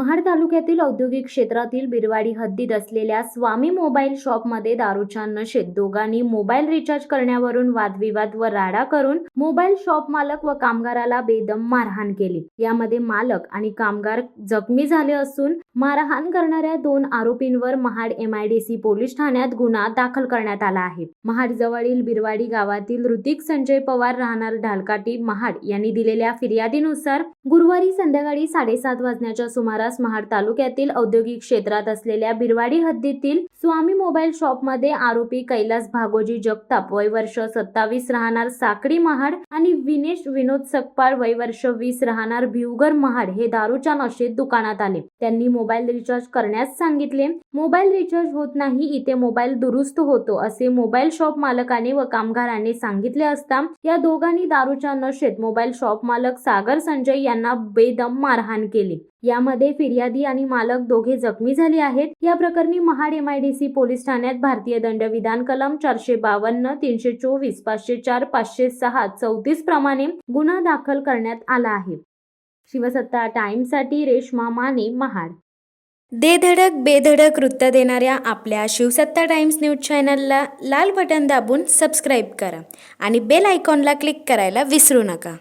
महाड तालुक्यातील औद्योगिक क्षेत्रातील बिरवाडी हद्दीत असलेल्या स्वामी मोबाईल शॉपमध्ये दारूच्या नशेत दोघांनी मोबाईल रिचार्ज करण्यावरून वादविवाद व राडा करून मोबाईल शॉप मालक व कामगाराला बेदम मारहाण केली। यामध्ये मालक आणि कामगार जखमी झाले असून मारहाण करणाऱ्या 2 आरोपींवर महाड MIDC पोलीस ठाण्यात गुन्हा दाखल करण्यात आला आहे। महाड जवळील बिरवाडी गावातील ऋतिक संजय पवार राहणार ढालकाटी महाड यांनी दिलेल्या फिर्यादीनुसार गुरुवारी संध्याकाळी 7:30 वाजण्याच्या सुमारास महाड तालुक्यातील औद्योगिक क्षेत्रात असलेल्या बिरवाडी हद्दीतील स्वामी मोबाईल शॉपमध्ये आरोपी कैलास भागोजी जगताप वय वर्ष 27 राहणार साकडी महाड आणि विनेश विनोद सकपाळ वय वर्ष 20 राहणार भिवगर महाड हे दारूच्या नशेत दुकानात आले। त्यांनी मोबाईल रिचार्ज करण्यास सांगितले। मोबाईल रिचार्ज होत नाही, इथे मोबाईल दुरुस्त होतो असे मोबाईल शॉप मालकाने व कामगारांनी सांगितले असता या दोघांनी दारूच्या नशेत मोबाईल शॉप मालक सागर संजय यांना बेदम मारहाण केली। यामध्ये फिर्यादी आणि मालक दोघे जखमी झाले आहेत। या प्रकरणी महाड MIDC पोलीस ठाण्यात भारतीय दंडविधान कलम 452, 324, 504, 506, 34 प्रमाणे गुन्हा दाखल करण्यात आला आहे। शिवसत्ता टाइम्ससाठी रेश्मा माने, महाड। दे धडक बेधडक वृत्त देणाऱ्या आपल्या शिवसत्ता टाइम्स न्यूज चॅनलला लाल बटन दाबून सबस्क्राईब करा आणि बेल आयकॉनला क्लिक करायला विसरू नका।